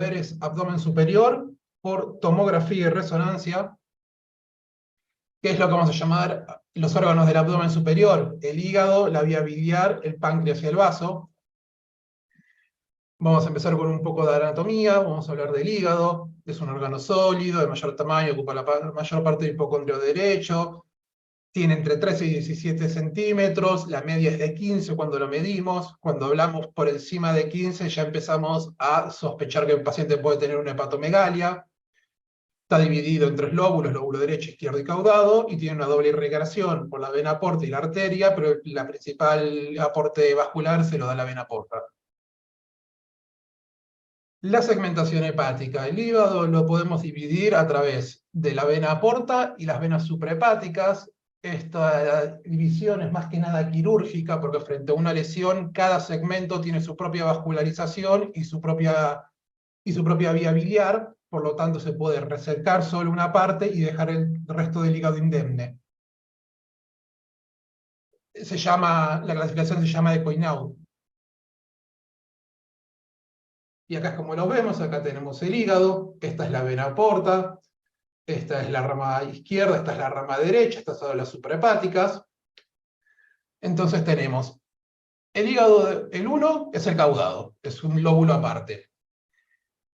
es abdomen superior por tomografía y resonancia. ¿Qué es lo que vamos a llamar los órganos del abdomen superior? El hígado, la vía biliar, el páncreas y el vaso. Vamos a empezar con un poco de anatomía, vamos a hablar del hígado. Es un órgano sólido, de mayor tamaño, ocupa la mayor parte del hipocondrio derecho. Tiene entre 13 y 17 centímetros, la media es de 15 cuando lo medimos. Cuando hablamos por encima de 15 ya empezamos a sospechar que el paciente puede tener una hepatomegalia. Está dividido en 3 lóbulos, lóbulo derecho, izquierdo y caudado, y tiene una doble irrigación por la vena porta y la arteria, pero la principal aporte vascular se lo da la vena porta. La segmentación hepática. El hígado lo podemos dividir a través de la vena porta y las venas suprahepáticas. Esta división es más que nada quirúrgica, porque frente a una lesión, cada segmento tiene su propia vascularización y su propia vía biliar, por lo tanto se puede resecar solo una parte y dejar el resto del hígado indemne. La clasificación se llama de Coinaud. Y acá es como lo vemos, acá tenemos el hígado, esta es la vena porta, esta es la rama izquierda, esta es la rama derecha, estas son las suprahepáticas. Entonces tenemos el hígado, el 1 es el caudado, es un lóbulo aparte.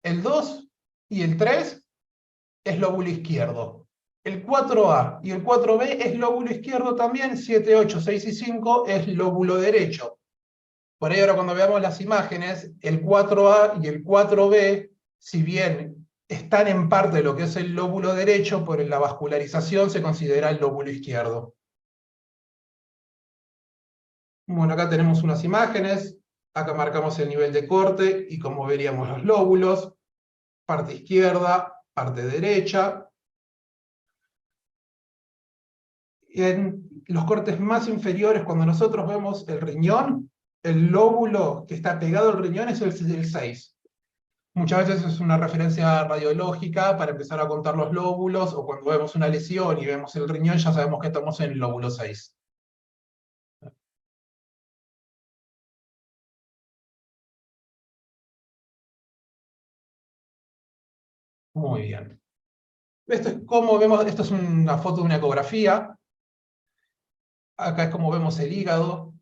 El 2 y el 3 es lóbulo izquierdo. El 4A y el 4B es lóbulo izquierdo también, 7, 8, 6 y 5 es lóbulo derecho. Por ahí ahora cuando veamos las imágenes, el 4A y el 4B, si bien están en parte de lo que es el lóbulo derecho, por la vascularización se considera el lóbulo izquierdo. Bueno, acá tenemos unas imágenes, acá marcamos el nivel de corte y como veríamos los lóbulos, parte izquierda, parte derecha. En los cortes más inferiores, cuando nosotros vemos el riñón, el lóbulo que está pegado al riñón es el 6. Muchas veces es una referencia radiológica para empezar a contar los lóbulos, o cuando vemos una lesión y vemos el riñón, ya sabemos que estamos en el lóbulo 6. Muy bien. Esto es como vemos, esto es una foto de una ecografía. Acá es como vemos el hígado,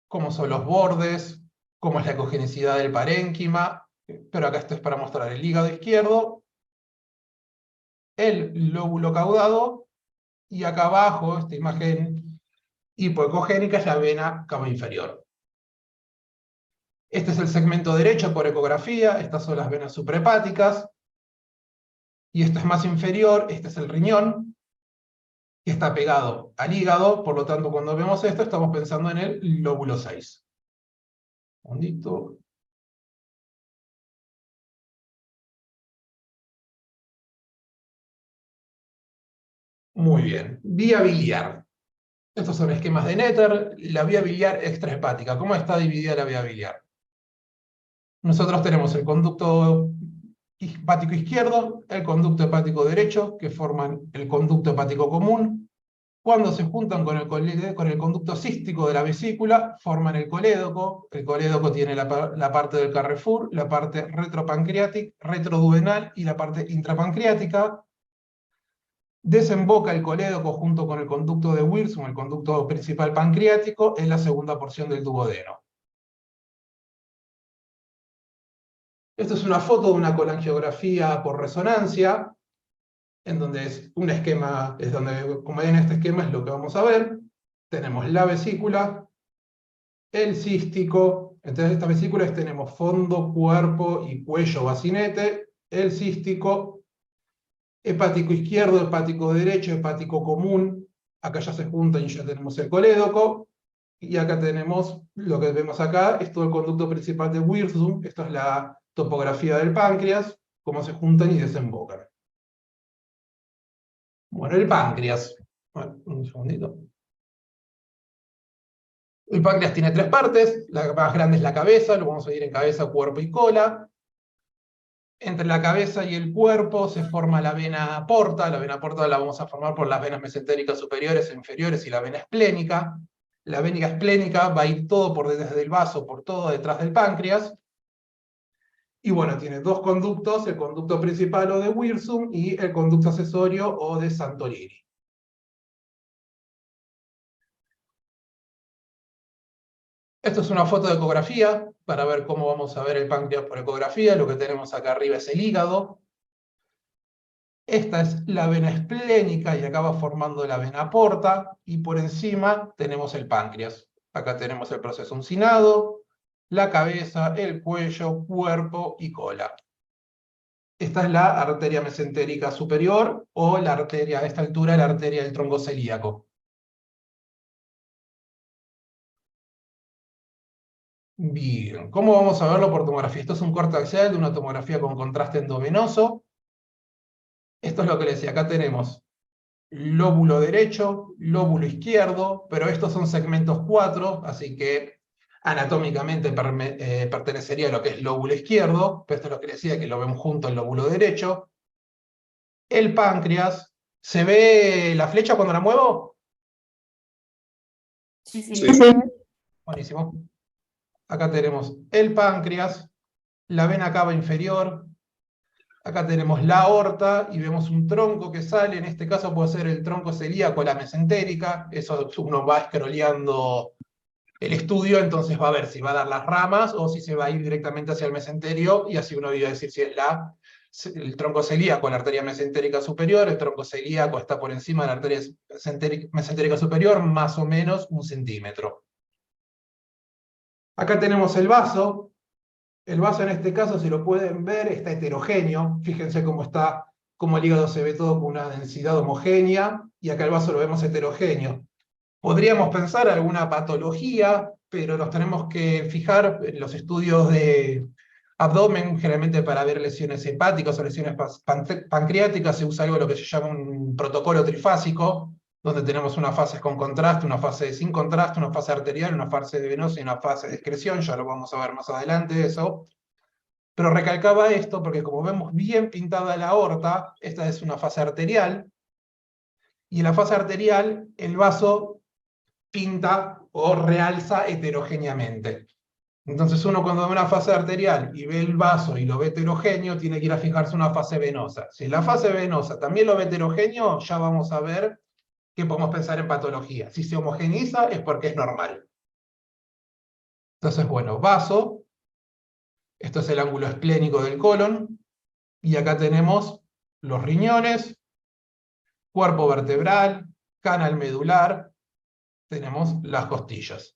cómo son los bordes, cómo es la ecogenicidad del parénquima. Pero acá esto es para mostrar el hígado izquierdo, el lóbulo caudado, y acá abajo, esta imagen hipoecogénica, es la vena cava inferior. Este es el segmento derecho por ecografía, estas son las venas suprahepáticas, y esto es más inferior, este es el riñón, que está pegado al hígado, por lo tanto cuando vemos esto estamos pensando en el lóbulo 6. Un segundito. Muy bien. Vía biliar. Estos son esquemas de Netter. La vía biliar extrahepática. ¿Cómo está dividida la vía biliar? Nosotros tenemos el conducto hepático izquierdo, el conducto hepático derecho, que forman el conducto hepático común. Cuando se juntan con el conducto cístico de la vesícula, forman el colédoco. El colédoco tiene la parte del Carrefour, la parte retropancreática, retroduodenal y la parte intrapancreática. Desemboca el colédoco junto con el conducto de Wilson, el conducto principal pancreático, en la segunda porción del duodeno. Esta es una foto de una colangiografía por resonancia, en donde es un esquema, como ven en este esquema es lo que vamos a ver. Tenemos la vesícula, el cístico, entonces estas vesículas tenemos fondo, cuerpo y cuello bacinete, el cístico, hepático izquierdo, hepático derecho, hepático común, acá ya se juntan y ya tenemos el colédoco, y acá tenemos, lo que vemos acá, es todo el conducto principal de Wirsum, esto es la topografía del páncreas, cómo se juntan y desembocan. Bueno, el páncreas. Bueno, un segundito. El páncreas tiene 3 partes, la más grande es la cabeza, lo vamos a dividir en cabeza, cuerpo y cola. Entre la cabeza y el cuerpo se forma la vena porta la vamos a formar por las venas mesentéricas superiores e inferiores y la vena esplénica. La vena esplénica va a ir todo por desde el vaso, por todo detrás del páncreas. Y bueno, tiene dos conductos, el conducto principal o de Wirsum y el conducto accesorio o de Santorini. Esto es una foto de ecografía para ver cómo vamos a ver el páncreas por ecografía. Lo que tenemos acá arriba es el hígado. Esta es la vena esplénica y acá va formando la vena porta. Y por encima tenemos el páncreas. Acá tenemos el proceso uncinado, la cabeza, el cuello, cuerpo y cola. Esta es la arteria mesentérica superior o la arteria, a esta altura, la arteria del tronco celíaco. Bien, ¿cómo vamos a verlo por tomografía? Esto es un corte axial de una tomografía con contraste endovenoso. Esto es lo que les decía, acá tenemos lóbulo derecho, lóbulo izquierdo, pero estos son segmentos 4, así que anatómicamente pertenecería a lo que es lóbulo izquierdo, pero esto es lo que les decía, que lo vemos junto al lóbulo derecho. El páncreas, ¿se ve la flecha cuando la muevo? Sí. Buenísimo. Acá tenemos el páncreas, la vena cava inferior, acá tenemos la aorta y vemos un tronco que sale, en este caso puede ser el tronco celíaco, la mesentérica, eso uno va scrolleando el estudio, entonces va a ver si va a dar las ramas o si se va a ir directamente hacia el mesenterio, y así uno va a decir si es el tronco celíaco, la arteria mesentérica superior, el tronco celíaco está por encima de la arteria mesentérica superior, más o menos 1 centímetro. Acá tenemos el vaso. El vaso en este caso, si lo pueden ver, está heterogéneo. Fíjense cómo está, cómo el hígado se ve todo con una densidad homogénea, y acá el vaso lo vemos heterogéneo. Podríamos pensar alguna patología, pero nos tenemos que fijar en los estudios de abdomen, generalmente para ver lesiones hepáticas o lesiones pancreáticas, se usa algo lo que se llama un protocolo trifásico, donde tenemos una fase con contraste, una fase sin contraste, una fase arterial, una fase venosa y una fase de excreción, ya lo vamos a ver más adelante eso. Pero recalcaba esto porque como vemos bien pintada la aorta, esta es una fase arterial, y en la fase arterial el vaso pinta o realza heterogéneamente. Entonces uno cuando ve una fase arterial y ve el vaso y lo ve heterogéneo, tiene que ir a fijarse una fase venosa. Si la fase venosa también lo ve heterogéneo, ya vamos a ver que podemos pensar en patología. Si se homogeneiza es porque es normal. Entonces, bueno, vaso, esto es el ángulo esplénico del colon, y acá tenemos los riñones, cuerpo vertebral, canal medular, tenemos las costillas.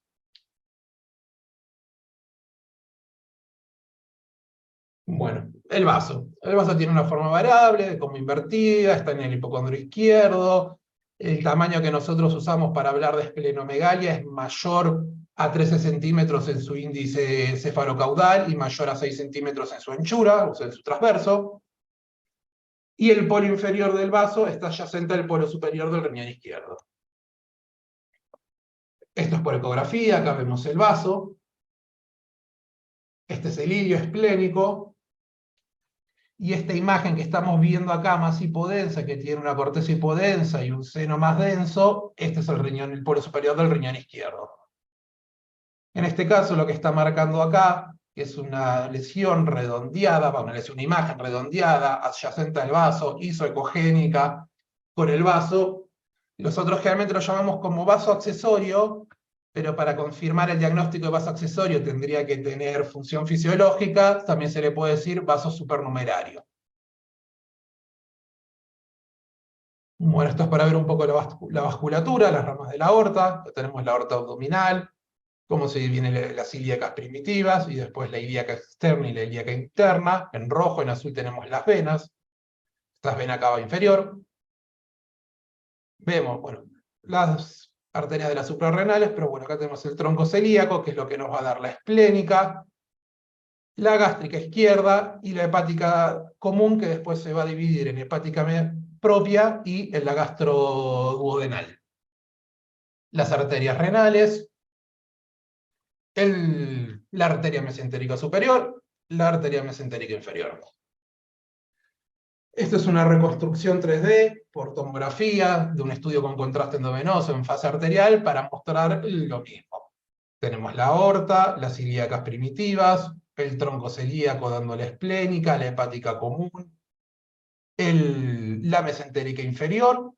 Bueno, el vaso. El vaso tiene una forma variable, como invertida, está en el hipocondrio izquierdo. El tamaño que nosotros usamos para hablar de esplenomegalia es mayor a 13 centímetros en su índice cefalocaudal y mayor a 6 centímetros en su anchura, o sea, en su transverso. Y el polo inferior del vaso está adyacente al polo superior del riñón izquierdo. Esto es por ecografía, acá vemos el vaso. Este es el ilio esplénico. Y esta imagen que estamos viendo acá, más hipodensa, que tiene una corteza hipodensa y un seno más denso, este es el riñón, el polo superior del riñón izquierdo. En este caso, lo que está marcando acá es una lesión redondeada, una imagen redondeada, adyacente al vaso, isoecogénica con el vaso. Nosotros generalmente lo llamamos como vaso accesorio, pero para confirmar el diagnóstico de vaso accesorio tendría que tener función fisiológica, también se le puede decir vaso supernumerario. Bueno, esto es para ver un poco la vasculatura, las ramas de la aorta. Tenemos la aorta abdominal, cómo se dividen las ilíacas primitivas, y después la ilíaca externa y la ilíaca interna. En rojo, en azul tenemos las venas. Esta es vena cava inferior. Vemos, bueno, las arterias de las suprarrenales, pero bueno, acá tenemos el tronco celíaco, que es lo que nos va a dar la esplénica, la gástrica izquierda y la hepática común, que después se va a dividir en hepática propia y en la gastroduodenal. Las arterias renales, la arteria mesentérica superior, la arteria mesentérica inferior. Esto es una reconstrucción 3D por tomografía de un estudio con contraste endovenoso en fase arterial para mostrar lo mismo. Tenemos la aorta, las ilíacas primitivas, el tronco celíaco dando la esplénica, la hepática común, la mesentérica inferior,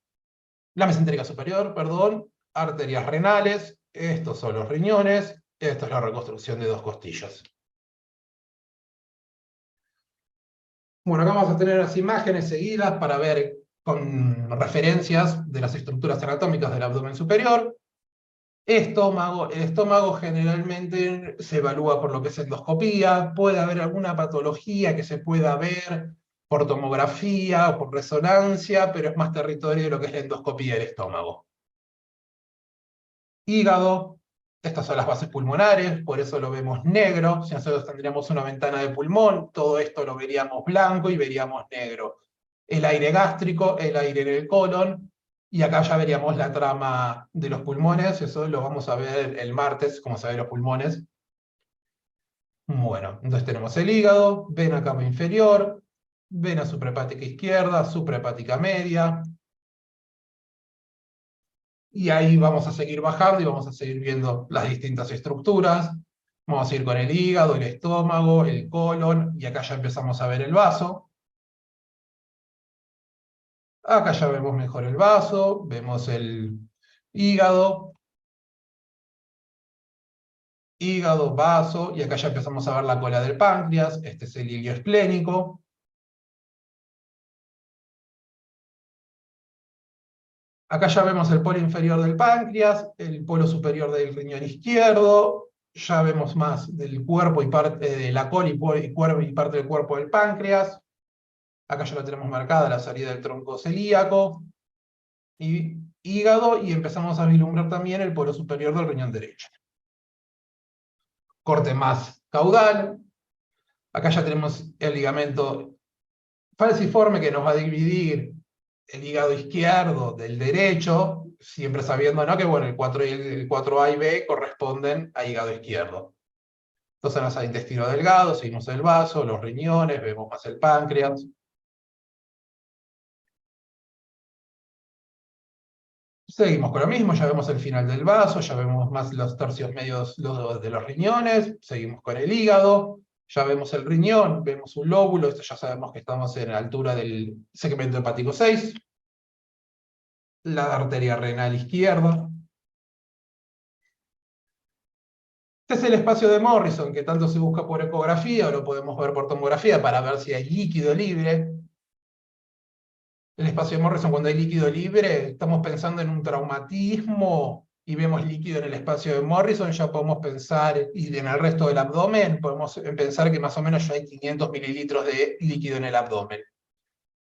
la mesentérica superior, perdón, arterias renales, estos son los riñones, esto es la reconstrucción de dos costillas. Bueno, acá vamos a tener las imágenes seguidas para ver con referencias de las estructuras anatómicas del abdomen superior. El estómago generalmente se evalúa por lo que es endoscopía, puede haber alguna patología que se pueda ver por tomografía o por resonancia, pero es más territorio de lo que es la endoscopía del estómago. Hígado, estas son las bases pulmonares, por eso lo vemos negro. Si nosotros tendríamos una ventana de pulmón, todo esto lo veríamos blanco y veríamos negro. El aire gástrico, el aire en el colon, y acá ya veríamos la trama de los pulmones, eso lo vamos a ver el martes, cómo se ven los pulmones. Bueno, entonces tenemos el hígado, vena cava inferior, vena suprahepática izquierda, suprahepática media, y ahí vamos a seguir bajando y vamos a seguir viendo las distintas estructuras. Vamos a ir con el hígado, el estómago, el colon, y acá ya empezamos a ver el vaso. Acá ya vemos mejor el vaso, vemos el hígado, vaso, y acá ya empezamos a ver la cola del páncreas, este es el hilio esplénico. Acá ya vemos el polo inferior del páncreas, el polo superior del riñón izquierdo, ya vemos más del cuerpo y parte de la cola y parte del cuerpo del páncreas. Acá ya lo tenemos marcada la salida del tronco celíaco y hígado, y empezamos a vislumbrar también el polo superior del riñón derecho. Corte más caudal. Acá ya tenemos el ligamento falciforme que nos va a dividir el hígado izquierdo del derecho, siempre sabiendo, ¿no?, que bueno, el 4A y B corresponden a hígado izquierdo. Entonces nos da intestino delgado, seguimos el vaso, los riñones, vemos más el páncreas. Seguimos con lo mismo, ya vemos el final del vaso, ya vemos más los tercios medios de los riñones, seguimos con el hígado, ya vemos el riñón, vemos un lóbulo, esto ya sabemos que estamos en la altura del segmento hepático 6, la arteria renal izquierda. Este es el espacio de Morrison, que tanto se busca por ecografía, o lo podemos ver por tomografía para ver si hay líquido libre. El espacio de Morrison, cuando hay líquido libre, estamos pensando en un traumatismo y vemos líquido en el espacio de Morrison, ya podemos pensar, y en el resto del abdomen, podemos pensar que más o menos ya hay 500 mililitros de líquido en el abdomen.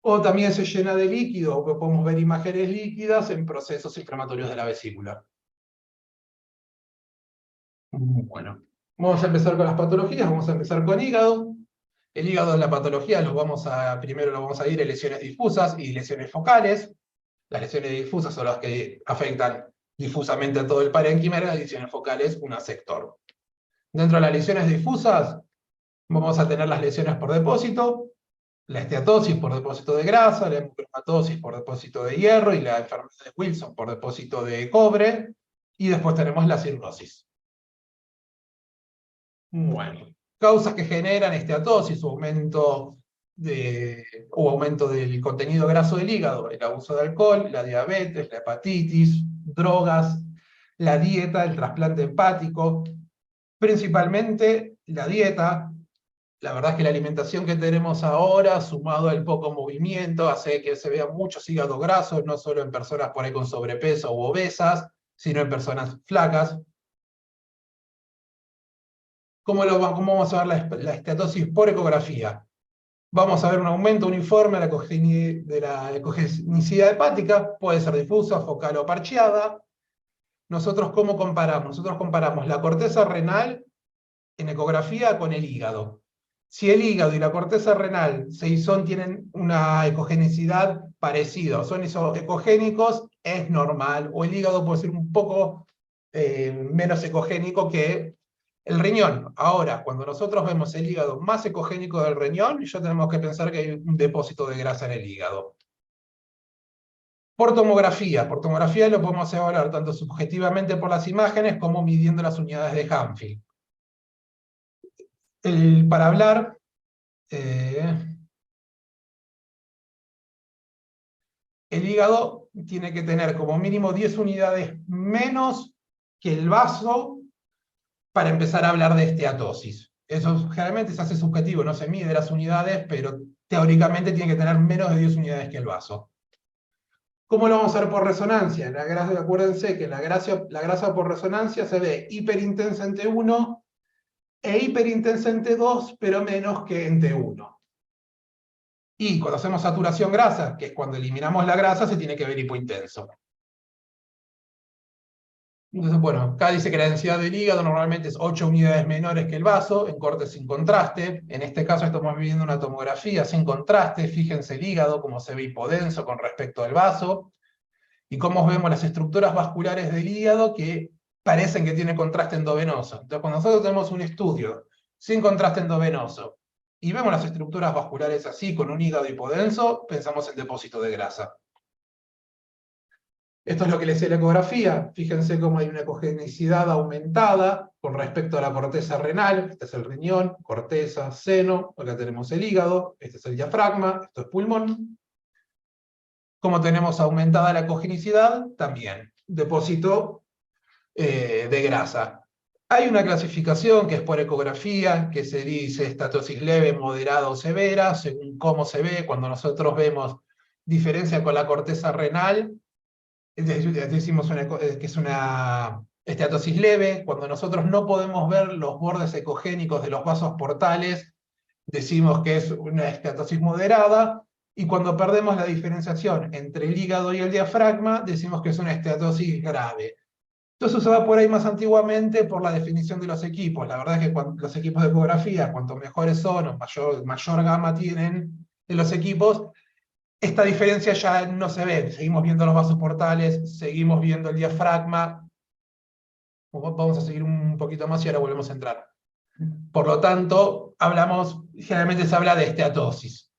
O también se llena de líquido, o podemos ver imágenes líquidas en procesos inflamatorios de la vesícula. Bueno, vamos a empezar con las patologías, vamos a empezar con hígado. El hígado en la patología primero lo vamos a ir en lesiones difusas y lesiones focales. Las lesiones difusas son las que afectan difusamente a todo el parénquima, y las lesiones focales un sector. Dentro de las lesiones difusas vamos a tener las lesiones por depósito, la esteatosis por depósito de grasa, la hemocromatosis por depósito de hierro y la enfermedad de Wilson por depósito de cobre, y después tenemos la cirrosis. Bueno, causas que generan esteatosis o aumento del contenido graso del hígado: el abuso de alcohol, la diabetes, la hepatitis, drogas, la dieta, el trasplante hepático, principalmente la dieta. La verdad es que la alimentación que tenemos ahora, sumado al poco movimiento, hace que se vean muchos hígados grasos, no solo en personas por ahí con sobrepeso u obesas, sino en personas flacas. ¿Cómo vamos a ver la esteatosis por ecografía? Vamos a ver un aumento uniforme de la ecogenicidad hepática, puede ser difusa, focal o parcheada. ¿Nosotros cómo comparamos? Nosotros comparamos la corteza renal en ecografía con el hígado. Si el hígado y la corteza renal tienen una ecogenicidad parecida, o son ecogénicos, es normal, o el hígado puede ser un poco menos ecogénico que el riñón. Ahora, cuando nosotros vemos el hígado más ecogénico del riñón, ya tenemos que pensar que hay un depósito de grasa en el hígado. Por tomografía lo podemos evaluar tanto subjetivamente por las imágenes como midiendo las unidades de Hanfield. Para hablar, el hígado tiene que tener como mínimo 10 unidades menos que el vaso para empezar a hablar de esteatosis. Eso generalmente se hace subjetivo, no se mide las unidades, pero teóricamente tiene que tener menos de 10 unidades que el vaso. ¿Cómo lo vamos a ver por resonancia? Acuérdense que la grasa por resonancia se ve hiperintensa en T1 e hiperintensa en T2, pero menos que en T1. Y cuando hacemos saturación grasa, que es cuando eliminamos la grasa, se tiene que ver hipointenso. Entonces, bueno, acá dice que la densidad del hígado normalmente es 8 unidades menores que el vaso, en corte sin contraste. En este caso estamos viendo una tomografía sin contraste. Fíjense el hígado, cómo se ve hipodenso con respecto al vaso. Y cómo vemos las estructuras vasculares del hígado que parecen que tienen contraste endovenoso. Entonces, cuando nosotros tenemos un estudio sin contraste endovenoso y vemos las estructuras vasculares así, con un hígado hipodenso, pensamos en depósito de grasa. Esto es lo que le decía la ecografía. Fíjense cómo hay una ecogenicidad aumentada con respecto a la corteza renal. Este es el riñón, corteza, seno. Acá tenemos el hígado. Este es el diafragma. Esto es pulmón. Como tenemos aumentada la ecogenicidad, también depósito de grasa. Hay una clasificación que es por ecografía, que se dice estatosis leve, moderada o severa, según cómo se ve. Cuando nosotros vemos diferencia con la corteza renal, decimos que es una esteatosis leve. Cuando nosotros no podemos ver los bordes ecogénicos de los vasos portales, decimos que es una esteatosis moderada. Y cuando perdemos la diferenciación entre el hígado y el diafragma, decimos que es una esteatosis grave. Esto se usaba por ahí más antiguamente por la definición de los equipos. La verdad es que los equipos de ecografía, cuanto mejores son o mayor gama tienen de los equipos, esta diferencia ya no se ve. Seguimos viendo los vasos portales, seguimos viendo el diafragma. Vamos a seguir un poquito más y ahora volvemos a entrar. Por lo tanto, generalmente se habla de esteatosis.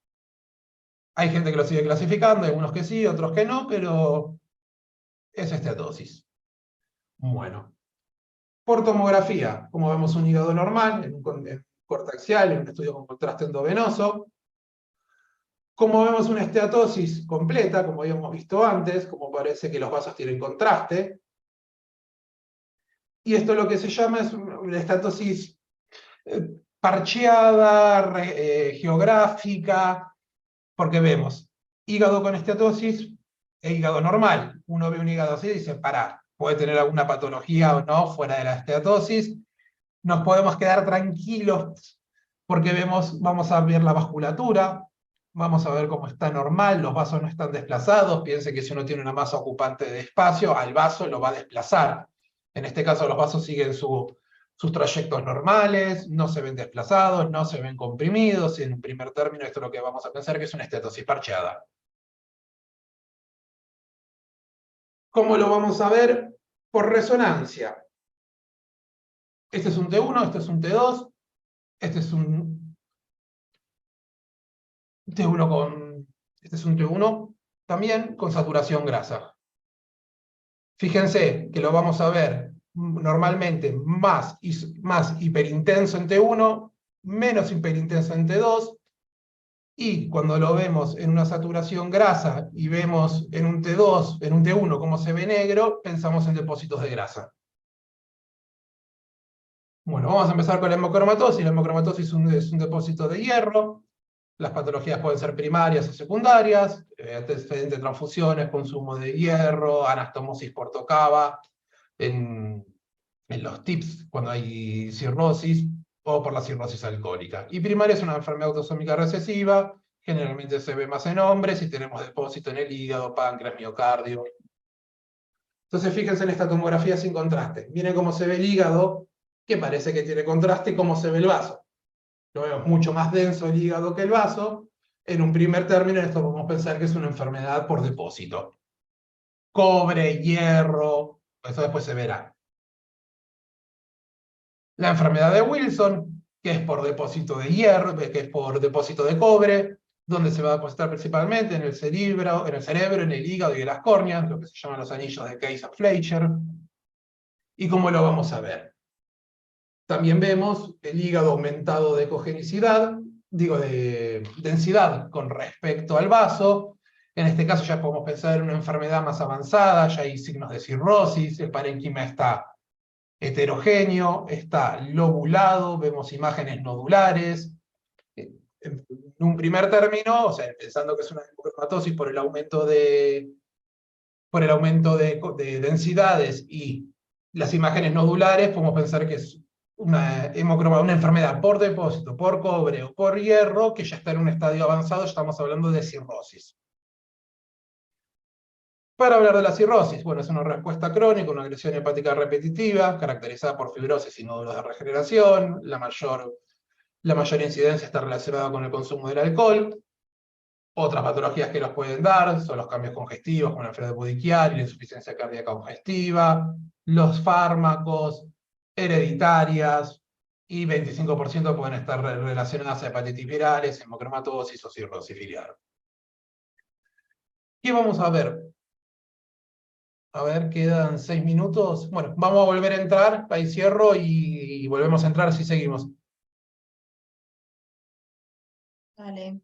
Hay gente que lo sigue clasificando, algunos que sí, otros que no, pero es esteatosis. Bueno, por tomografía, como vemos un hígado normal, en corte axial, en un estudio con contraste endovenoso. Como vemos una esteatosis completa, como habíamos visto antes, como parece que los vasos tienen contraste. Y esto lo que se llama es una esteatosis parcheada, geográfica, porque vemos hígado con esteatosis e hígado normal. Uno ve un hígado así y dice, pará, puede tener alguna patología o no fuera de la esteatosis. Nos podemos quedar tranquilos porque vamos a ver la vasculatura, vamos a ver cómo está normal, los vasos no están desplazados. Piense que si uno tiene una masa ocupante de espacio, al vaso lo va a desplazar. En este caso los vasos siguen sus trayectos normales, no se ven desplazados, no se ven comprimidos, y en un primer término esto es lo que vamos a pensar que es una esteatosis parcheada. ¿Cómo lo vamos a ver? Por resonancia. Este es un T1, este es un T2, este es un T1 este es un T1 también con saturación grasa. Fíjense que lo vamos a ver normalmente más hiperintenso en T1, menos hiperintenso en T2, y cuando lo vemos en una saturación grasa y vemos en un T2, en un T1 cómo se ve negro, pensamos en depósitos de grasa. Bueno, vamos a empezar con la hemocromatosis. La hemocromatosis es un depósito de hierro. Las patologías pueden ser primarias o secundarias, antecedentes de transfusiones, consumo de hierro, anastomosis por tocaba, en los TIPS cuando hay cirrosis, o por la cirrosis alcohólica. Y primaria es una enfermedad autosómica recesiva, generalmente se ve más en hombres, y tenemos depósito en el hígado, páncreas, miocardio. Entonces fíjense en esta tomografía sin contraste. Miren cómo se ve el hígado, que parece que tiene contraste, y cómo se ve el vaso. Lo vemos mucho más denso el hígado que el vaso. En un primer término, esto podemos pensar que es una enfermedad por depósito. Cobre, hierro, eso después se verá. La enfermedad de Wilson, que es por depósito de hierro, que es por depósito de cobre, donde se va a depositar principalmente en el cerebro, en el hígado y en las córneas, lo que se llaman los anillos de Kayser-Fleischer. ¿Y cómo lo vamos a ver? También vemos el hígado aumentado de cogenicidad, digo, de densidad con respecto al vaso. En este caso ya podemos pensar en una enfermedad más avanzada, ya hay signos de cirrosis, el parénquima está heterogéneo, está lobulado, vemos imágenes nodulares. En un primer término, o sea, pensando que es una hemocromatosis por el aumento de densidades y las imágenes nodulares, podemos pensar que es una enfermedad por depósito, por cobre o por hierro, que ya está en un estadio avanzado, estamos hablando de cirrosis. Para hablar de la cirrosis, bueno, es una respuesta crónica, una agresión hepática repetitiva, caracterizada por fibrosis y nódulos de regeneración, la mayor incidencia está relacionada con el consumo del alcohol. Otras patologías que los pueden dar son los cambios congestivos, como la enfermedad budiquial y la insuficiencia cardíaca congestiva, los fármacos, hereditarias, y 25% pueden estar relacionadas a hepatitis virales, hemocromatosis o cirrosis filial. ¿Qué vamos a ver? A ver, quedan 6 minutos. Bueno, vamos a volver a entrar, ahí cierro y volvemos a entrar si seguimos. Dale.